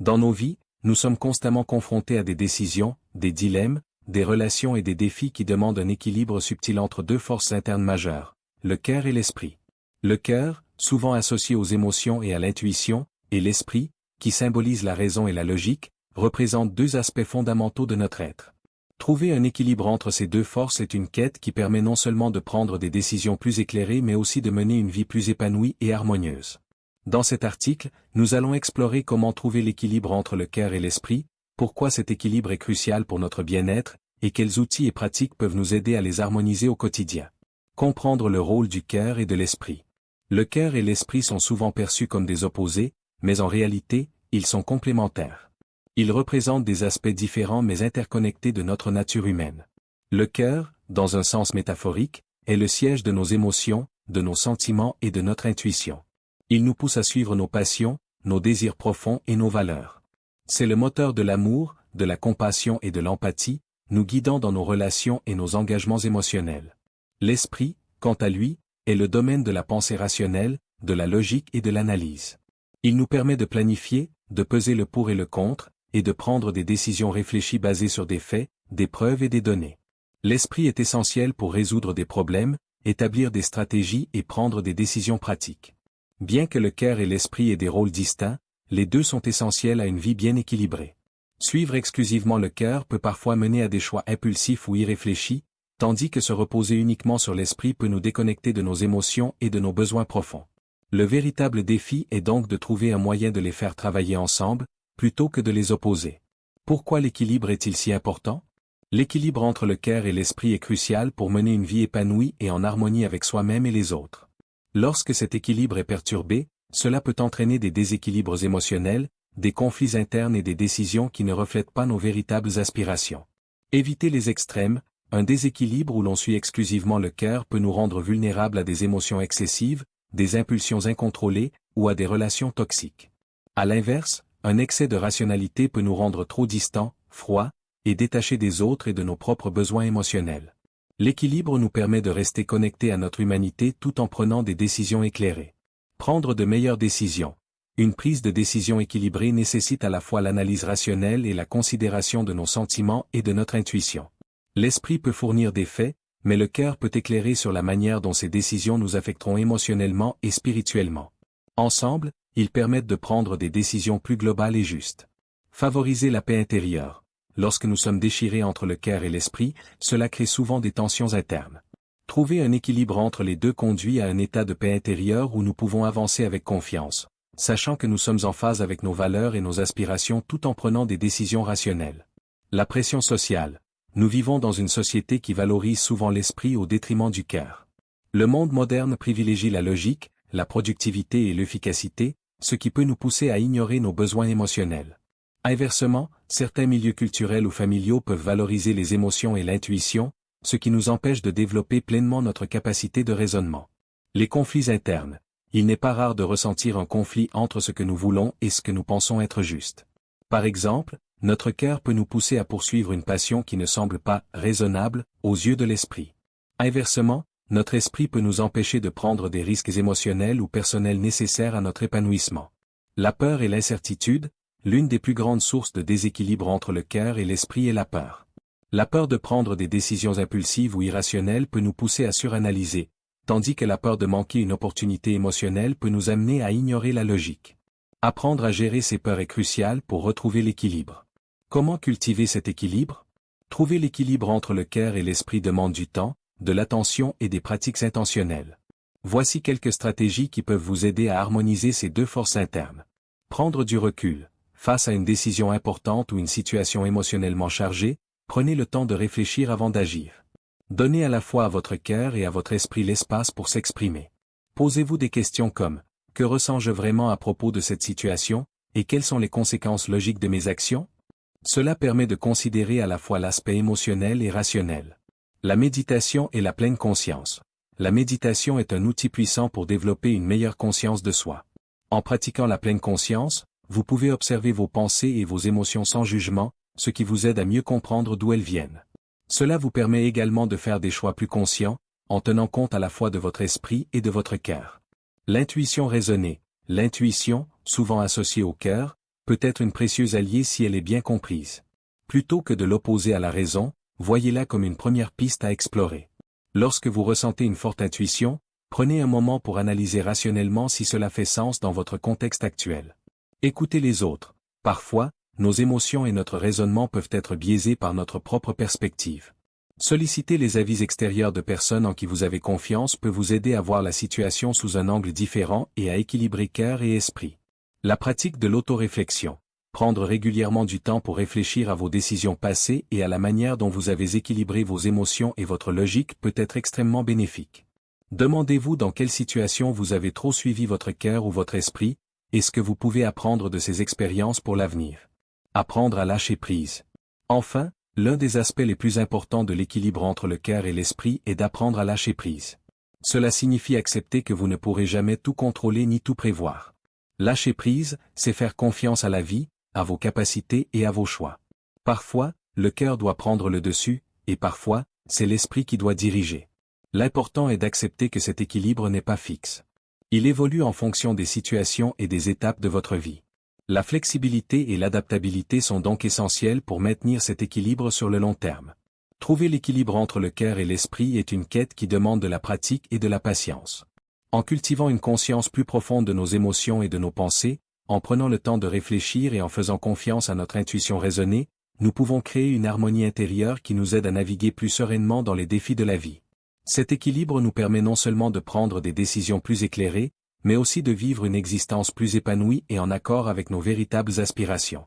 Dans nos vies, nous sommes constamment confrontés à des décisions, des dilemmes, des relations et des défis qui demandent un équilibre subtil entre deux forces internes majeures, le cœur et l'esprit. Le cœur, souvent associé aux émotions et à l'intuition, et l'esprit, qui symbolise la raison et la logique, représentent deux aspects fondamentaux de notre être. Trouver un équilibre entre ces deux forces est une quête qui permet non seulement de prendre des décisions plus éclairées mais aussi de mener une vie plus épanouie et harmonieuse. Dans cet article, nous allons explorer comment trouver l'équilibre entre le cœur et l'esprit, pourquoi cet équilibre est crucial pour notre bien-être, et quels outils et pratiques peuvent nous aider à les harmoniser au quotidien. Comprendre le rôle du cœur et de l'esprit. Le cœur et l'esprit sont souvent perçus comme des opposés, mais en réalité, ils sont complémentaires. Ils représentent des aspects différents mais interconnectés de notre nature humaine. Le cœur, dans un sens métaphorique, est le siège de nos émotions, de nos sentiments et de notre intuition. Il nous pousse à suivre nos passions, nos désirs profonds et nos valeurs. C'est le moteur de l'amour, de la compassion et de l'empathie, nous guidant dans nos relations et nos engagements émotionnels. L'esprit, quant à lui, est le domaine de la pensée rationnelle, de la logique et de l'analyse. Il nous permet de planifier, de peser le pour et le contre, et de prendre des décisions réfléchies basées sur des faits, des preuves et des données. L'esprit est essentiel pour résoudre des problèmes, établir des stratégies et prendre des décisions pratiques. Bien que le cœur et l'esprit aient des rôles distincts, les deux sont essentiels à une vie bien équilibrée. Suivre exclusivement le cœur peut parfois mener à des choix impulsifs ou irréfléchis, tandis que se reposer uniquement sur l'esprit peut nous déconnecter de nos émotions et de nos besoins profonds. Le véritable défi est donc de trouver un moyen de les faire travailler ensemble, plutôt que de les opposer. Pourquoi l'équilibre est-il si important? L'équilibre entre le cœur et l'esprit est crucial pour mener une vie épanouie et en harmonie avec soi-même et les autres. Lorsque cet équilibre est perturbé, cela peut entraîner des déséquilibres émotionnels, des conflits internes et des décisions qui ne reflètent pas nos véritables aspirations. Éviter les extrêmes, un déséquilibre où l'on suit exclusivement le cœur peut nous rendre vulnérables à des émotions excessives, des impulsions incontrôlées ou à des relations toxiques. À l'inverse, un excès de rationalité peut nous rendre trop distants, froids, et détachés des autres et de nos propres besoins émotionnels. L'équilibre nous permet de rester connectés à notre humanité tout en prenant des décisions éclairées. Prendre de meilleures décisions. Une prise de décision équilibrée nécessite à la fois l'analyse rationnelle et la considération de nos sentiments et de notre intuition. L'esprit peut fournir des faits, mais le cœur peut éclairer sur la manière dont ces décisions nous affecteront émotionnellement et spirituellement. Ensemble, ils permettent de prendre des décisions plus globales et justes. Favoriser la paix intérieure. Lorsque nous sommes déchirés entre le cœur et l'esprit, cela crée souvent des tensions internes. Trouver un équilibre entre les deux conduit à un état de paix intérieure où nous pouvons avancer avec confiance, sachant que nous sommes en phase avec nos valeurs et nos aspirations tout en prenant des décisions rationnelles. La pression sociale. Nous vivons dans une société qui valorise souvent l'esprit au détriment du cœur. Le monde moderne privilégie la logique, la productivité et l'efficacité, ce qui peut nous pousser à ignorer nos besoins émotionnels. Inversement, certains milieux culturels ou familiaux peuvent valoriser les émotions et l'intuition, ce qui nous empêche de développer pleinement notre capacité de raisonnement. Les conflits internes. Il n'est pas rare de ressentir un conflit entre ce que nous voulons et ce que nous pensons être juste. Par exemple, notre cœur peut nous pousser à poursuivre une passion qui ne semble pas raisonnable aux yeux de l'esprit. Inversement, notre esprit peut nous empêcher de prendre des risques émotionnels ou personnels nécessaires à notre épanouissement. La peur et l'incertitude, l'une des plus grandes sources de déséquilibre entre le cœur et l'esprit est la peur. La peur de prendre des décisions impulsives ou irrationnelles peut nous pousser à suranalyser, tandis que la peur de manquer une opportunité émotionnelle peut nous amener à ignorer la logique. Apprendre à gérer ces peurs est crucial pour retrouver l'équilibre. Comment cultiver cet équilibre? Trouver l'équilibre entre le cœur et l'esprit demande du temps, de l'attention et des pratiques intentionnelles. Voici quelques stratégies qui peuvent vous aider à harmoniser ces deux forces internes. Prendre du recul. Face à une décision importante ou une situation émotionnellement chargée, prenez le temps de réfléchir avant d'agir. Donnez à la fois à votre cœur et à votre esprit l'espace pour s'exprimer. Posez-vous des questions comme « Que ressens-je vraiment à propos de cette situation, et quelles sont les conséquences logiques de mes actions ?» Cela permet de considérer à la fois l'aspect émotionnel et rationnel. La méditation et la pleine conscience. La méditation est un outil puissant pour développer une meilleure conscience de soi. En pratiquant la pleine conscience, vous pouvez observer vos pensées et vos émotions sans jugement, ce qui vous aide à mieux comprendre d'où elles viennent. Cela vous permet également de faire des choix plus conscients, en tenant compte à la fois de votre esprit et de votre cœur. L'intuition raisonnée. L'intuition, souvent associée au cœur, peut être une précieuse alliée si elle est bien comprise. Plutôt que de l'opposer à la raison, voyez-la comme une première piste à explorer. Lorsque vous ressentez une forte intuition, prenez un moment pour analyser rationnellement si cela fait sens dans votre contexte actuel. Écoutez les autres. Parfois, nos émotions et notre raisonnement peuvent être biaisés par notre propre perspective. Solliciter les avis extérieurs de personnes en qui vous avez confiance peut vous aider à voir la situation sous un angle différent et à équilibrer cœur et esprit. La pratique de l'autoréflexion. Prendre régulièrement du temps pour réfléchir à vos décisions passées et à la manière dont vous avez équilibré vos émotions et votre logique peut être extrêmement bénéfique. Demandez-vous dans quelle situation vous avez trop suivi votre cœur ou votre esprit, et ce que vous pouvez apprendre de ces expériences pour l'avenir. Apprendre à lâcher prise. Enfin, l'un des aspects les plus importants de l'équilibre entre le cœur et l'esprit est d'apprendre à lâcher prise. Cela signifie accepter que vous ne pourrez jamais tout contrôler ni tout prévoir. Lâcher prise, c'est faire confiance à la vie, à vos capacités et à vos choix. Parfois, le cœur doit prendre le dessus, et parfois, c'est l'esprit qui doit diriger. L'important est d'accepter que cet équilibre n'est pas fixe. Il évolue en fonction des situations et des étapes de votre vie. La flexibilité et l'adaptabilité sont donc essentielles pour maintenir cet équilibre sur le long terme. Trouver l'équilibre entre le cœur et l'esprit est une quête qui demande de la pratique et de la patience. En cultivant une conscience plus profonde de nos émotions et de nos pensées, en prenant le temps de réfléchir et en faisant confiance à notre intuition raisonnée, nous pouvons créer une harmonie intérieure qui nous aide à naviguer plus sereinement dans les défis de la vie. Cet équilibre nous permet non seulement de prendre des décisions plus éclairées, mais aussi de vivre une existence plus épanouie et en accord avec nos véritables aspirations.